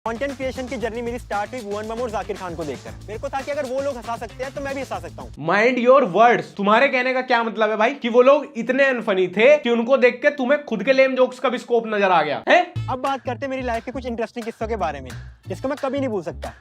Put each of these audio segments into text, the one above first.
Content creation की journey मेरी start हुई भुवन बाम और जाकिर खान को देखकर। मेरे को था कि अगर वो लोग हंसा सकते हैं तो मैं भी हंसा सकता हूँ। Mind your words. तुम्हारे कहने का क्या मतलब है भाई कि वो लोग इतने अनफनी थे कि उनको देख के तुम्हें खुद के लेम जोक्स का भी स्कोप नजर आ गया है? अब बात करते हैं मेरी लाइफ के कुछ इंटरेस्टिंग किस्सों के बारे में जिसको मैं कभी नहीं भूल सकता।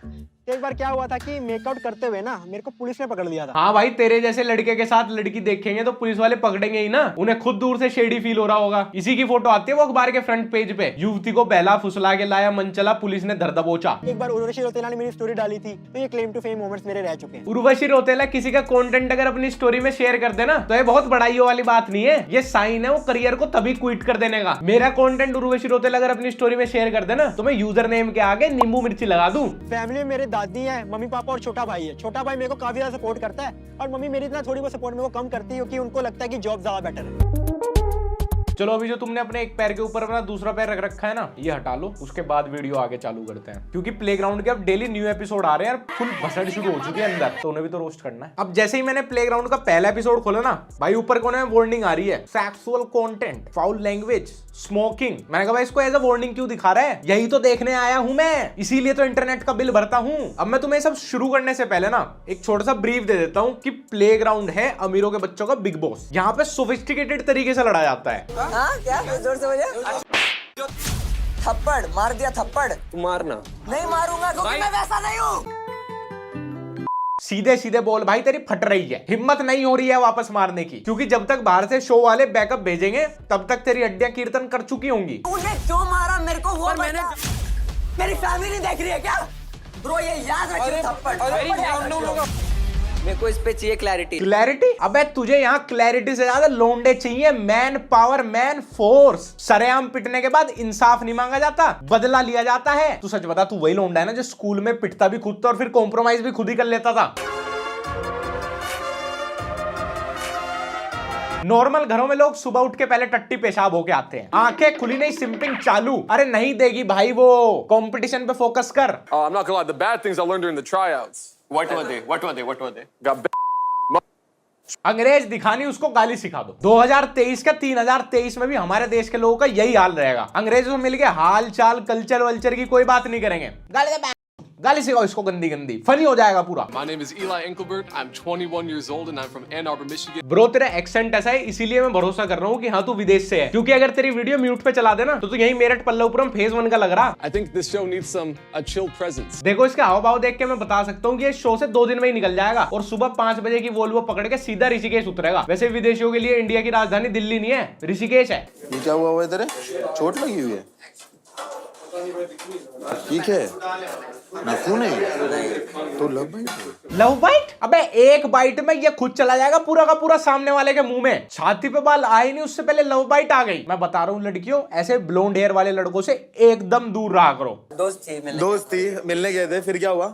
एक बार क्या हुआ था कि मेकआउट करते हुए ना मेरे को पुलिस ने पकड़ लिया था। हाँ भाई, तेरे जैसे लड़के के साथ लड़की देखेंगे तो पुलिस वाले पकड़ेंगे ही ना। उन्हें खुद दूर से शेडी फील हो रहा होगा। इसी की फोटो आती है वो अखबार के फ्रंट पेज पे, युवती को बहला फुसला के लाया मनचला, पुलिस ने धर दबोचा। एक बार उर्वशी रौतेला ने मेरी स्टोरी डाली थी तो ये क्लेम टू फेम मोमेंट्स मेरे रह चुके हैं। उर्वशी रौतेला किसी का कंटेंट अगर अपनी स्टोरी में शेयर कर देना तो ये बहुत बड़ाइयों वाली बात नहीं है, ये साइन है वो करियर को तभी क्विट कर देने का। मेरा कंटेंट उर्वशी रौतेला अगर अपनी स्टोरी में शेयर कर देना तो मैं यूजर नेम के आगे नींबू मिर्ची लगा दूं। फैमिली में मेरे दादी है, मम्मी पापा और छोटा भाई है। छोटा भाई मेरे को काफी ज्यादा सपोर्ट करता है और मम्मी मेरी इतना थोड़ी बहुत सपोर्ट मेरे को कम करती है क्योंकि उनको लगता है कि जॉब ज्यादा बेटर है। चलो अभी जो तुमने अपने एक पैर के ऊपर अपना दूसरा पैर रख रखा है ना, ये हटा लो, उसके बाद वीडियो आगे चालू करते हैं क्योंकि प्लेग्राउंड के अब डेली न्यू एपिसोड आ रहे हैं यार। फुल भसड़ शुरू हो चुकी है अंदर, तो उन्हें भी तो रोस्ट करना है। अब जैसे ही मैंने प्लेग्राउंड का पहला एपिसोड खोला ना भाई, ऊपर कोने में वार्निंग आ रही है, sexual content, foul language, smoking. मैंने कहा भाई इसको एज अ वार्निंग क्यों दिखा रहा है? यही तो देखने आया हूं मैं, इसीलिए तो इंटरनेट का बिल भरता हूं। अब मैं तुम्हें सब शुरू करने से पहले ना एक छोटा सा ब्रीफ दे देता हूं कि प्लेग्राउंड है अमीरों के बच्चों का बिग बॉस। यहाँ पे सोफिस्टिकेटेड तरीके से लड़ा जाता है। क्या जोर से बोलिए। थप्पड़ मार दिया, थप्पड़ मारना नहीं मारूंगा क्योंकि मैं वैसा नहीं हूँ। सीधे सीधे बोल भाई, तेरी फट रही है, हिम्मत नहीं हो रही है वापस मारने की, क्योंकि जब तक बाहर से शो वाले बैकअप भेजेंगे तब तक तेरी हड्डियां कीर्तन कर चुकी होंगी। तूने जो मारा मेरे को वो मैंने, मेरी फैमिली नहीं देख रही है क्या ब्रो? ये याद रखिए थप्पड़। मेरे को इस पे चाहिए क्लैरिटी। क्लैरिटी? अबे तुझे यहाँ क्लैरिटी से ज्यादा लोंडे चाहिए, मैन पावर, मैन फोर्स। सरेआम पिटने के बाद इंसाफ नहीं मांगा जाता, बदला लिया जाता है। तू सच बता, तू वही लोंडा है ना जो स्कूल में पिटता भी खुद था और फिर कॉम्प्रोमाइज भी खुद ही कर लेता था। नॉर्मल घरों में लोग सुबह उठ के पहले टट्टी पेशाब होके आते हैं, आंखें खुली नहीं सिंपिंग चालू। अरे नहीं देगी भाई, वो कंपटीशन पे फोकस कर। I'm not gonna lie, the bad things I learned during the tryouts. What were they? What were they? What were they? Got अंग्रेज दिखानी, उसको गाली सिखा दो। 2023 का 3023 में भी हमारे देश के लोगों का यही हाल रहेगा। अंग्रेजों से मिलके हाल चाल कल्चर वल्चर की कोई बात नहीं करेंगे, गाली सिखाओ इसको गंदी गंदी, फनी हो जाएगा पूरा। My name is Eli Engelbert. I'm 21 years old and I'm from Ann Arbor, Michigan. Bro तेरा एक्सेंट ऐसा है इसीलिए मैं भरोसा कर रहा हूँ कि हाँ तू विदेश से है, क्योंकि अगर तेरी वीडियो म्यूट पे चला देना तो तू यही मेरठ पल्लवपुरम फेज 1 का लग रहा। I think this show needs a chill presence. देखो इसके हाव भाव देख के मैं बता सकता हूँ कि ये शो से 2 दिन में ही निकल जाएगा और सुबह 5 बजे की वोल्वो पकड़ के सीधा ऋषिकेश उतरेगा। वैसे विदेशियों के लिए इंडिया की राजधानी दिल्ली नहीं है, ऋषिकेश है। ये क्या हुआ इधर? चोट लगी हुई है? ठीक है, नाखून है तो लव बाइट? अबे एक बाइट में ये खुद चला जाएगा पूरा का पूरा सामने वाले के मुंह में। छाती पे बाल आए नहीं उससे पहले लव बाइट आ गई। मैं बता रहा हूँ लड़कियों, ऐसे ब्लोंड हेयर वाले लड़कों से एकदम दूर रहा करो। दोस्त थी, मिलने गए थे, फिर क्या हुआ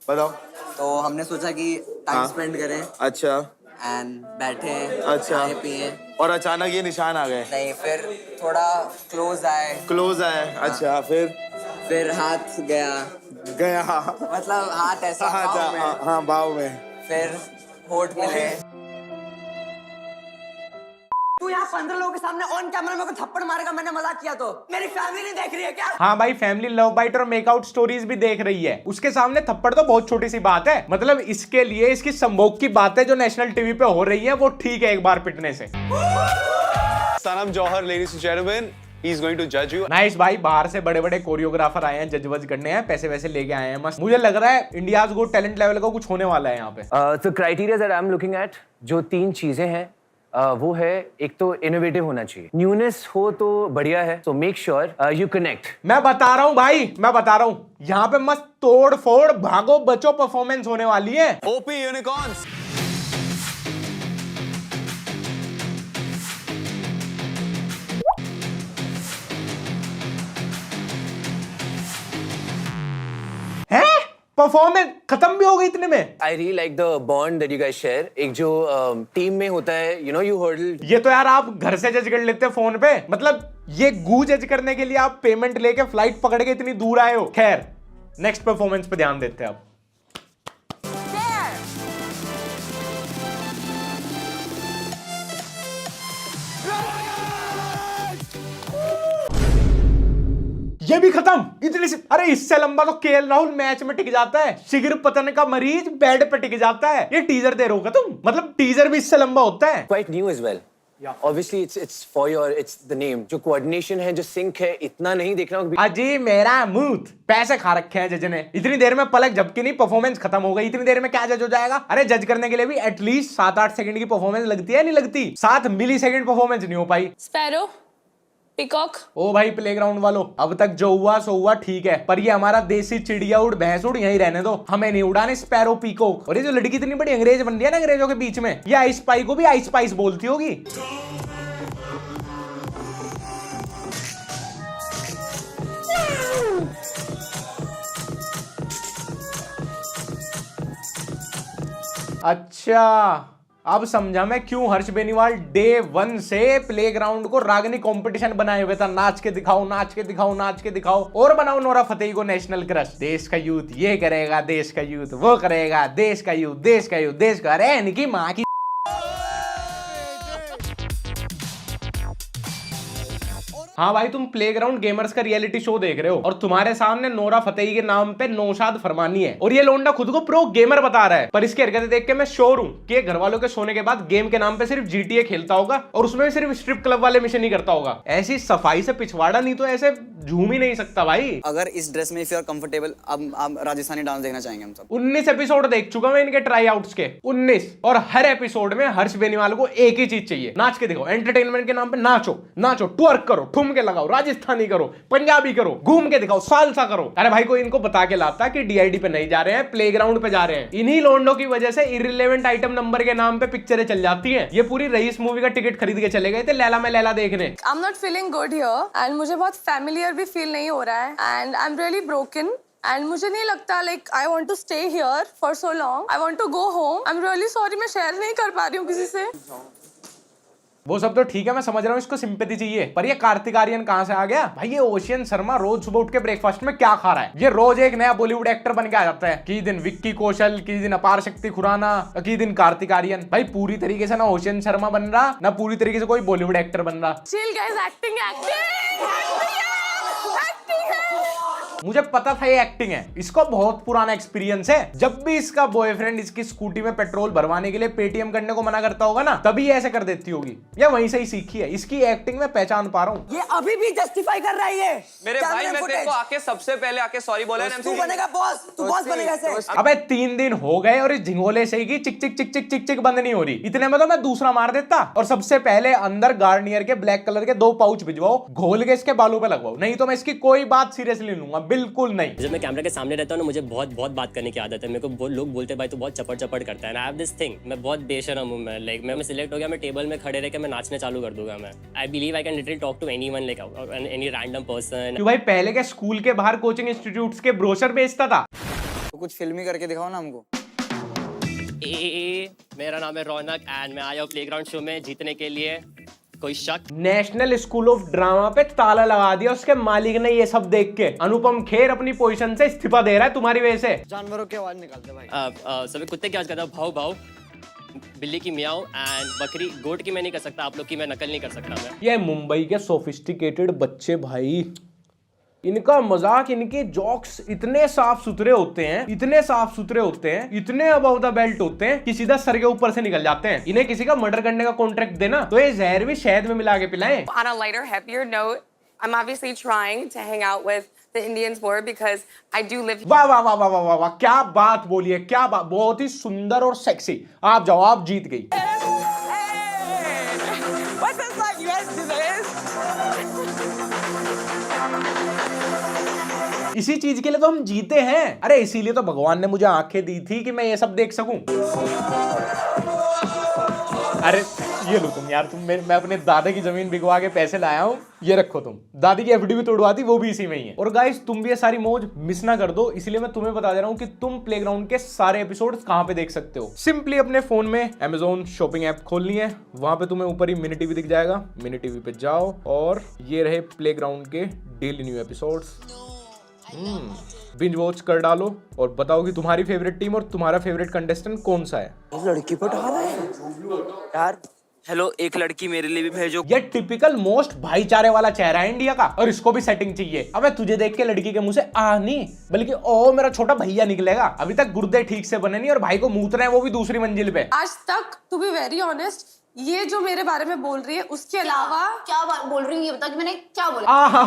बताओ? तो हमने सोचा कि टाइम स्पेंड करें अच्छा एंड बैठे, अच्छा। खाए पिए, और अचानक ये निशान आ गए? नहीं फिर थोड़ा क्लोज आए, अच्छा फिर हाथ गया, मतलब हाथ ऐसा बाहों में, हाँ बाव में, फिर होठ मिले। तू यहाँ 15 लोगों के सामने ऑन कैमरा मेरे को थप्पड़ मारेगा, मैंने मजाक किया तो मेरी फैमिली नहीं देख रही है क्या? हाँ भाई, फैमिली लव बाइट और मेकआउट स्टोरीज भी देख रही है, उसके सामने थप्पड़ तो बहुत छोटी सी बात है। मतलब इसके लिए इसकी संभोग की बातें जो नेशनल टीवी पे हो रही है वो ठीक है एक बार पिटने से। Sanam Jauhar, ladies and gentlemen, he's going to judge you. Nice भाई, बाहर से बड़े बड़े कोरियोग्राफर आए हैं, जज वज करने हैं, पैसे वैसे लेके आए हैं मस्त। मुझे लग रहा है इंडियाज गो टैलेंट लेवल का कुछ होने वाला है यहाँ पे। तो criteria that I am looking at, जो 3 चीजें हैं वो है, एक तो इनोवेटिव होना चाहिए, न्यूनेस हो तो बढ़िया है, तो मेक श्योर यू कनेक्ट। मैं बता रहा हूँ भाई, मैं बता रहा हूँ, यहाँ पे मस्त तोड़ फोड़ भागो बचो परफॉर्मेंस होने वाली है। OP Unicorns. है परफॉर्मेंस खत्म भी हो गई इतने में। I really like the bond that you guys share. एक जो टीम में होता है, यू नो, यू हर्डल। ये तो यार आप घर से जज कर लेते फोन पे, मतलब ये गू जज करने के लिए आप पेमेंट लेके फ्लाइट पकड़ के इतनी दूर आए हो। खैर नेक्स्ट परफॉर्मेंस पे ध्यान देते हैं अब। ये भी खत्म इतनी सी। अरे इससे लंबा तो केएल राहुल मैच में टिक जाता है, शीघ्र पतन का मरीज बेड पे टिक जाता है। ये टीजर दे रहे हो तुम, मतलब टीजर भी इससे लंबा होता है। Quite new as well. Yeah. Obviously, it's for it's the name. जो coordination है, जो sync है, इतना नहीं देखना होगा। अजी मेरा मूत पैसे खा रखे हैं जज ने। इतनी देर में पलक झपकी नहीं, परफॉर्मेंस खत्म हो गई। इतनी देर में क्या जज हो जाएगा? अरे जज करने के लिए भी एटलीस्ट 7-8 सेकंड की परफॉर्मेंस लगती है, नहीं लगती? 7 मिलीसेकंड परफॉर्मेंस नहीं हो पाई। Sparrow, peacock. ओ भाई प्लेग्राउंड वालों, अब तक जो हुआ सो हुआ, ठीक है, पर ये हमारा देसी चिड़िया उड़ भैंस उड़ यहीं रहने दो, हमें नहीं उड़ाने स्पैरो पीकॉक। और ये जो लड़की इतनी बड़ी अंग्रेज बन रही है ना अंग्रेजों के बीच में, ये आइस पाई को भी आइस पाइस बोलती होगी। अच्छा अब समझा मैं क्यों हर्ष बेनीवाल डे 1 से प्लेग्राउंड को रागनी कंपटीशन बनाए हुए था। नाच के दिखाओ, नाच के दिखाओ, नाच के दिखाओ, और बनाओ नोरा फतेही को नेशनल क्रश। देश का यूथ ये करेगा, देश का यूथ वो करेगा, देश का यूथ, देश का यूथ, देश का। अरे इनकी माँ की। हाँ भाई तुम प्लेग्राउंड गेमर्स का रियलिटी शो देख रहे हो और तुम्हारे सामने नोरा फतेही के नाम पे नौशाद फरमानी है और ये लोंडा खुद को प्रो गेमर बता रहा है, पर इसकी हरकतें देख के मैं श्योर हूं कि घर वालों के सोने के बाद गेम के नाम पे सिर्फ GTA खेलता होगा और उसमें भी सिर्फ स्ट्रिप क्लब वाले मिशन ही करता होगा। ऐसी सफाई से पिछवाड़ा नहीं तो ऐसे झूम ही नहीं सकता भाई। अगर इस ड्रेस में इफ यू आर कंफर्टेबल, अब राजस्थानी डांस देखना चाहेंगे हम सब। 19 एपिसोड देख चुका मैं इनके ट्राई आउट्स के, 19, और हर एपिसोड में हर्ष बेनीवाल को एक ही चीज चाहिए, नाच के दिखाओ। एंटरटेनमेंट के नाम पे नाचो, नाचो, ट्वर्क करो, ठुमके लगाओ, राजस्थानी करो, पंजाबी करो, घूम के दिखाओ, सालसा करो। अरे भाई कोई इनको बता के लाता कि DID पे नहीं जा रहे हैं, प्लेग्राउंड पे जा रहे हैं। इन्हीं लोंडो की वजह से इररिलेवेंट आइटम नंबर के नाम पे पिक्चरें चल जाती हैं। ये पूरी रईस मूवी का टिकट खरीद के चले गए थे लैला में लैला देखने। I am not feeling good here and मुझे बहुत फैमिलियर भी फील नहीं हो रहा है and I am really broken and मुझे नहीं लगता like I want to stay here for so long. I want to go home. I am really sorry, मैं शेयर नहीं कर पा रही हूँ किसी से। वो सब तो ठीक है, मैं समझ रहा हूँ इसको सिंपैथी चाहिए, पर ये कार्तिक आर्यन कहां से आ गया भाई? ये ओशियन शर्मा रोज सुबह उठ के ब्रेकफास्ट में क्या खा रहा है? ये रोज एक नया बॉलीवुड एक्टर बन के आ जाता है। किसी दिन विक्की कौशल, किसी दिन अपार शक्ति खुराना, किसी दिन कार्तिक आर्यन। भाई पूरी तरीके से ना ओशियन शर्मा बन रहा, ना पूरी तरीके से कोई बॉलीवुड एक्टर बन रहा। चिल गाइस, एक्टिंग मुझे पता था ये एक्टिंग है, इसको बहुत पुराना एक्सपीरियंस है। जब भी इसका बॉयफ्रेंड इसकी स्कूटी में पेट्रोल भरवाने के लिए पेटीएम करने को मना करता होगा ना, तभी ऐसे कर देती होगी, या वहीं से ही सीखी है। इसकी एक्टिंग में पहचान पा रहा हूँ। ये अभी भी जस्टिफाई कर रही है मेरे भाई। मैं तेरे को आके सबसे पहले आके सॉरी बोला है। तू बनेगा बॉस, तू बॉस बनेगा ऐसे। अबे 3 दिन हो गए और इस झिंगोले से की चिक चिक चिक चिक चिक चिक बंद नहीं हो रही। इतने में तो मैं दूसरा मार देता और सबसे पहले अंदर गार्नियर के ब्लैक कलर के 2 पाउच भिजवाओ, घोल के इसके बालों पे लगवाओ, नहीं तो मैं इसकी कोई बात सीरियसली लूंगा, बिल्कुल नहीं। जब मैं कैमरा के सामने रहता हूँ ना, मुझे बहुत बात करने की आदत है। मेरे को लोग बोलते हैं भाई तो बहुत चपड़ करता है। आई हैव दिस थिंग, मैं बहुत बेशरम हूँ। मैं लाइक मैं सिलेक्ट हो गया, मैं टेबल में खड़े रह के मैं नाचने चालू कर दूंगा। मैं I believe I can literally talk to anyone, like any random person. क्यों भाई पहले के स्कूल के बाहर कोचिंग इंस्टीट्यूट्स के ब्रोशर बेचता था? तो कुछ फिल्मी करके दिखाओ ना हमको। मेरा नाम है रौनक एंड मैं आया हूँ प्लेग्राउंड शो में जीतने के लिए। कोई शक? नेशनल स्कूल ऑफ ड्रामा पे ताला लगा दिया उसके मालिक ने। ये सब देख के अनुपम खेर अपनी पोजीशन से इस्तीफा दे रहा है तुम्हारी वजह से। जानवरों की आवाज निकालते भाई। सभी कुत्ते की आवाज करता हूँ, भाव भाव, बिल्ली की मियाओ एंड बकरी गोट की मैं नहीं कर सकता, आप लोग की मैं नकल नहीं कर सकता। मैं ये मुंबई के सोफिस्टिकेटेड बच्चे भाई, इनका मजाक, इनके जोक्स इतने साफ सुथरे होते हैं, इतने साफ सुथरे होते हैं, इतने अबव द बेल्ट होते हैं कि सीधा सर के ऊपर से निकल जाते हैं। इन्हें किसी का मर्डर करने का कॉन्ट्रैक्ट देना तो ये जहर भी शहद में मिला के पिलाएं। On a lighter, happier note, I'm obviously trying to hang out with the Indians more because I do live. वाह वाह वाह वाह वाह वाह, क्या बात बोली है, क्या बात, बहुत ही सुंदर और सेक्सी। आप जाओ, आप जीत गई। What's this like? You guys do this? इसी चीज के लिए तो हम जीते हैं। अरे इसीलिए तो भगवान ने मुझे आंखें दी थी कि मैं ये सब देख सकूं। अरे ये लो तुम यार, मैं अपने दादा की जमीन बिकवा के पैसे लाया हूँ, ये रखो तुम। दादी की FD भी तोड़वा दी, वो भी इसी में ही है। और गाइस तुम भी ये सारी मौज मिस ना कर दो, इसलिए मैं तुम्हें बता दे रहा हूँ कि तुम प्लेग्राउंड के सारे एपिसोड्स कहाँ पे देख सकते हो। सिंपली अपने फोन में Amazon शॉपिंग ऐप खोलनी है, वहां पे तुम्हें ऊपर ही मिनी टीवी दिख जाएगा। मिनी टीवी पे जाओ और ये रहे प्लेग्राउंड के daily new episodes. Binge watch कर डालो और बताओ कि तुम्हारी फेवरेट टीम और तुम्हारा फेवरेट कंटेस्टेंट कौन सा है। लड़की पर ढा रहा है यार, हेलो एक लड़की मेरे लिए भी भेजो। ये टिपिकल मोस्ट भाईचारे वाला चेहरा है इंडिया का, और इसको भी सेटिंग चाहिए। अबे तुझे देख के लड़की के मुंह से आ नहीं बल्कि ओ मेरा छोटा भैया निकलेगा। अभी तक गुर्दे ठीक से बने नहीं और भाई को मूतना है, वो भी दूसरी मंजिल पे। आज तक टू बी वेरी ऑनेस्ट ये जो मेरे बारे में बोल रही है उसके अलावा क्या बोल रही हूँ ये बता कि मैंने क्या बोला।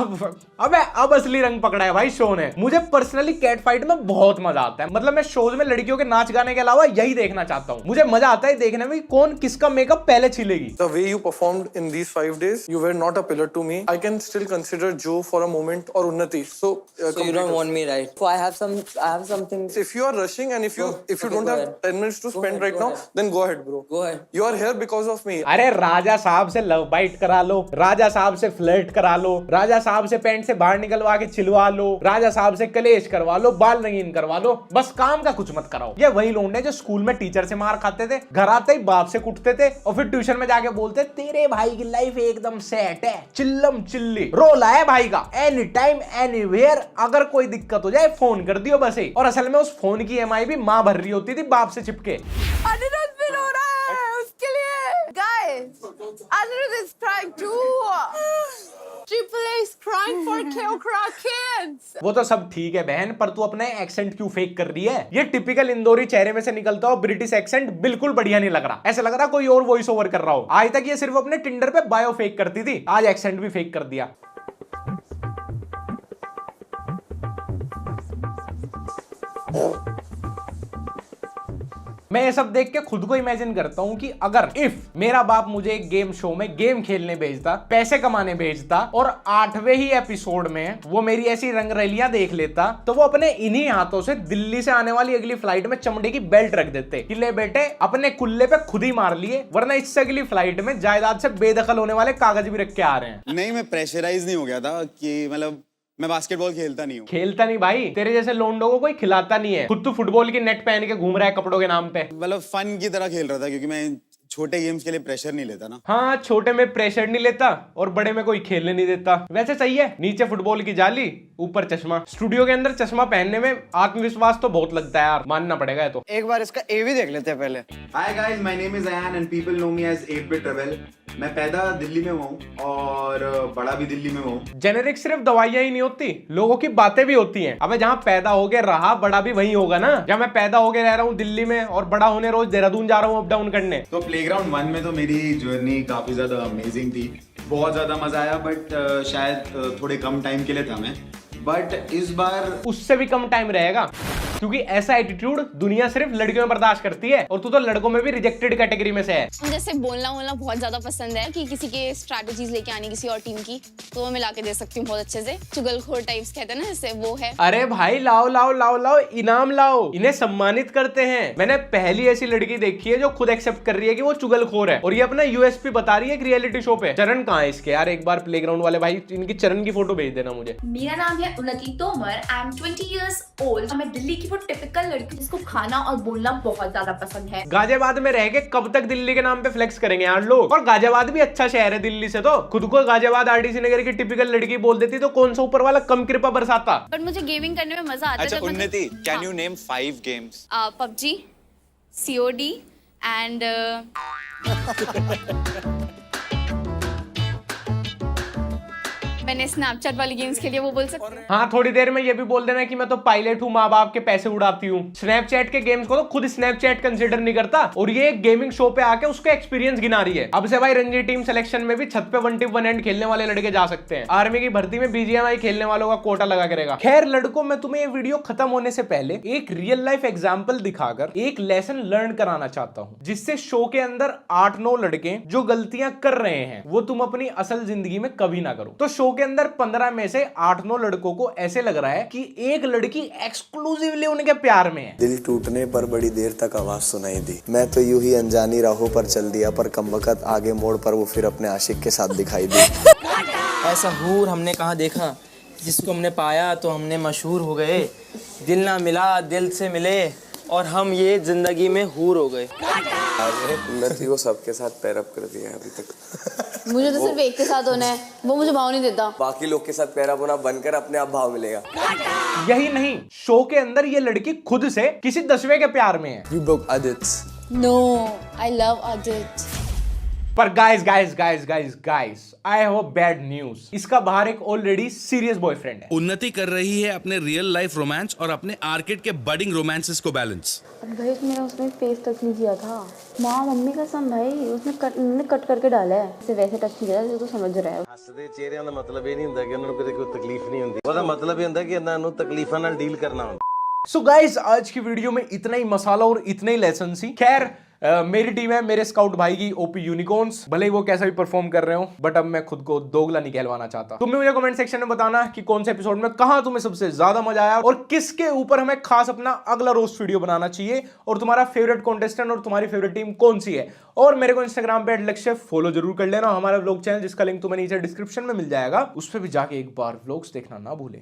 अबे अब असली रंग पकड़ा है भाई शो ने। मुझे पर्सनली कैट फाइट में बहुत मजा आता है। मतलब मैं शोज में लड़कियों के नाच गाने के अलावा यही देखना चाहता हूँ। मुझे मजा आता है देखने में कौन किसका मेकअप पहले छिलेगी। The way you performed in these 5 days, you were not a pillar to me. I can still consider Joe for a moment or Unnati. So you don't want me, right? So I have something. If you are rushing and if you don't have 10 minutes to spend right now, then go ahead, bro. Go ahead. You are here because of me. अरे राजा साहब से love bite करा लो, राजा साहब से flirt करा लो, राजा साहब से pant से बाहर निकलवा के छिलवा लो, राजा साहब से कलेश करवा लो, बाल रंगीन करवा लो, बस काम का कुछ मत कराओ। ये वही लोग जो स्कूल में टीचर से मार खाते थे, घर आते ही बाप से कुटते थे और फिर ट्यूशन में जाके बोलते तेरे भाई की लाइफ एकदम सेट है, चिल्लम चिल्ली रोल है भाई का, एनी टाइम एनीवेयर, अगर कोई दिक्कत हो जाए फोन कर दियो बस। और असल में उस फोन की EMI भी माँ भर रही होती थी बाप से चिपके। अनिरुद्ध भी रो रहा है उसके लिए। Guys, Anirudh is crying too. Triple A is crying for Kyokra kids. वो तो सब ठीक है बहन, पर तू अपना एक्सेंट क्यों फेक कर रही है? ये टिपिकल इंदौरी चेहरे में से निकलता हो ब्रिटिश एक्सेंट बिल्कुल बढ़िया नहीं लग रहा। ऐसा लग रहा कोई और वॉइस ओवर कर रहा हो। आज तक ये सिर्फ अपने टिंडर पे बायो फेक करती थी, आज एक्सेंट भी फेक कर दिया। मैं ये सब देख के खुद को इमेजिन करता हूँ कि अगर इफ मेरा बाप मुझे एक गेम शो में गेम खेलने भेजता, पैसे कमाने भेजता और 8वें ही एपिसोड में वो मेरी ऐसी रंगरलियां देख लेता, तो वो अपने इन्हीं हाथों से दिल्ली से आने वाली अगली फ्लाइट में चमड़े की बेल्ट रख देते कि ले बेटे अपने कुल्ले पे खुद ही मार लिए, वरना इससे अगली फ्लाइट में जायदाद से बेदखल होने वाले कागज भी रख के आ रहे हैं। नहीं, मैं प्रेशराइज नहीं हो गया था कि मतलब मैं बास्केटबॉल खेलता नहीं हूँ। खेलता नहीं भाई, तेरे जैसे लोंडो को कोई खिलाता नहीं है, खुद तो फुटबॉल की नेट पहन के घूम रहा है कपड़ों के नाम पे। मतलब फन की तरह खेल रहा था क्योंकि मैं छोटे गेम्स के लिए प्रेशर नहीं लेता ना। हाँ, छोटे में प्रेशर नहीं लेता और बड़े में कोई खेलने नहीं देता। वैसे सही है, नीचे फुटबॉल की जाली ऊपर चश्मा। स्टूडियो के अंदर चश्मा पहनने में आत्मविश्वास तो बहुत लगता है यार, मानना पड़ेगा। तो एक बार इसका ए भी देख लेते हैं पहले। Hi guys, my name is Ayaan and people know me as 8-bit rebel। मैं पैदा दिल्ली में हूँ और बड़ा भी दिल्ली में हूँ। जेनेरिक सिर्फ दवाइयां ही नहीं होती, लोगों की बातें भी होती हैं। अबे जहाँ पैदा हो गए रहा, बड़ा भी वही होगा ना। जहाँ मैं पैदा हो गए रह रहा हूँ दिल्ली में और बड़ा होने रोज देहरादून जा रहा हूँ अप डाउन करने। तो प्लेग्राउंड 1 में तो मेरी जर्नी काफी ज्यादा अमेजिंग थी, बहुत ज्यादा मजा आया, बट शायद थोड़े कम टाइम के लिए था मैं, बट इस बार उससे भी कम टाइम रहेगा क्योंकि ऐसा एटीट्यूड दुनिया सिर्फ लड़कियों में बर्दाश्त करती है और तू तो लड़कों में भी रिजेक्टेड कैटेगरी में से है। जैसे बोलना बहुत ज्यादा पसंद है कि किसी के स्ट्रैटेजीज लेके आनी किसी और टीम की, तो मैं मिला के दे सकती हूँ बहुत अच्छे से। चुगलखोर टाइप्स कहते हैं ना, जैसे वो है। अरे भाई लाओ लाओ लाओ लाओ, इनाम लाओ, इन्हें सम्मानित करते हैं। मैंने पहली ऐसी लड़की देखी है जो खुद एक्सेप्ट कर रही है कि वो चुगलखोर है और ये अपना यूएसपी बता रही है एक रियलिटी शो पे। चरण कहाँ है इसके यार? एक बार प्लेग्राउंड वाले भाई इनकी चरण की फोटो भेज देना मुझे। मेरा नाम है उन्नति Tomar, I am 20 years old। मैं दिल्ली की वो टिपिकल लड़की जिसको खाना और बोलना बहुत ज्यादा पसंद है। गाजियाबाद में रह के कब तक दिल्ली के नाम पे फ्लेक्स करेंगे यार लोग? और गाजियाबाद भी अच्छा शहर है दिल्ली से, तो खुद को गाजियाबाद आरडीसी नगर की टिपिकल लड़की बोल देती तो कौन सा ऊपर वाला कम कृपा बरसाता। बट मुझे गेमिंग करने में मजा आता है। अच्छा उन्नति, can you name 5 games? PUBG, COD and मैंने स्नैपचैट वाली गेम्स खेली है, वो बोल सकते हैं। हाँ, थोड़ी देर में ये भी बोल देना कि मैं तो पायलट हूँ, माँ बाप के पैसे उड़ाती हूँ। स्नैपचैट के गेम्स को तो खुद स्नैपचैट कंसीडर नहीं करता और ये एक गेमिंग शो पे आके उसका एक्सपीरियंस गिना रही है। अब से भाई रणजी टीम सिलेक्शन में भी छत पे 1-1 एंड खेलने वाले लड़के जा सकते हैं। आर्मी की भर्ती में BGMI खेलने वालों का कोटा लगा करेगा। खैर लड़कों, मैं तुम्हें ये वीडियो खत्म होने से पहले एक रियल लाइफ एग्जाम्पल दिखाकर एक लेसन लर्न कराना चाहता हूँ, जिससे शो के अंदर 8-9 लड़के जो गलतियां कर रहे हैं वो तुम अपनी असल जिंदगी में कभी ना करो। तो शो के अंदर 15 में से 8-9 लड़कों को ऐसे लग रहा है कि एक लड़की एक्सक्लूसिवली उनके प्यार में है। दिल टूटने पर बड़ी देर तक आवाज सुनाई दी, मैं तो यूं ही अनजानी राहों पर चल दिया, पर कमबख्त आगे मोड़ पर वो फिर अपने आशिक के साथ दिखाई दी। ऐसा हूर हमने कहाँ देखा, जिसको हमने पाया तो हमने मशहूर हो गए। दिल ना मिला दिल से मिले और हम ये जिंदगी में हूर हो गए। उन्नति को सबके साथ पैरअप कर दिया है अभी तक। मुझे तो सिर्फ एक के साथ होना है, वो मुझे भाव नहीं देता। बाकी लोग के साथ पैरअप होना बनकर अपने आप भाव मिलेगा। यही नहीं, शो के अंदर ये लड़की खुद से किसी 10वें के प्यार में है। You broke Adit's. No, I love Adit. पर guys I have a bad news. इसका बाहर एक ऑलरेडी सीरियस बॉयफ्रेंड है। उन्नति कर रही है अपने रियल लाइफ रोमांस और अपने आर्किड के बडिंग रोमांसेस को बैलेंस। भाई मेरा उसने फेस टच नहीं किया था। माँ मम्मी कसम भाई उसने कट करके डाला है। इसे वैसे टच नहीं किया तो समझ रहा है। ਹੱਸਦੇ ਚਿਹਰਿਆਂ ਦਾ ਮਤਲਬ ਇਹ ਨਹੀਂ ਹੁੰਦਾ ਕਿ ਉਹਨਾਂ ਨੂੰ ਕਦੇ ਕੋਈ ਤਕਲੀਫ ਨਹੀਂ ਹੁੰਦੀ। ਉਹਦਾ ਮਤਲਬ ਇਹ ਹੁੰਦਾ ਕਿ ਇਹਨਾਂ ਨੂੰ ਤਕਲੀਫਾਂ ਨਾਲ ਡੀਲ ਕਰਨਾ ਹੁੰਦਾ। सो गाइस आज की वीडियो में इतना ही मसाला और इतने ही लेसन सी। खैर मेरी टीम है मेरे स्काउट भाई की ओपी यूनिकॉर्न्स, भले ही वो कैसा भी परफॉर्म कर रहे हो, बट अब मैं खुद को दोगला नहीं कहलवाना चाहता। तुम भी मुझे कमेंट सेक्शन में बताना कि कौन से एपिसोड में कहां तुम्हें सबसे ज्यादा मजा आया और किसके ऊपर हमें खास अपना अगला रोस्ट वीडियो बनाना चाहिए, और तुम्हारा फेवरेट कॉन्टेस्टेंट और तुम्हारी फेवरेट टीम कौन सी है। और मेरे को इंस्टाग्राम पे @लक्ष्य फॉलो जरूर कर लेना, हमारा व्लॉग चैनल जिसका लिंक तुम्हें नीचे डिस्क्रिप्शन में मिल जाएगा, उस पर भी जाके एक बार व्लॉग्स देखना ना भूले।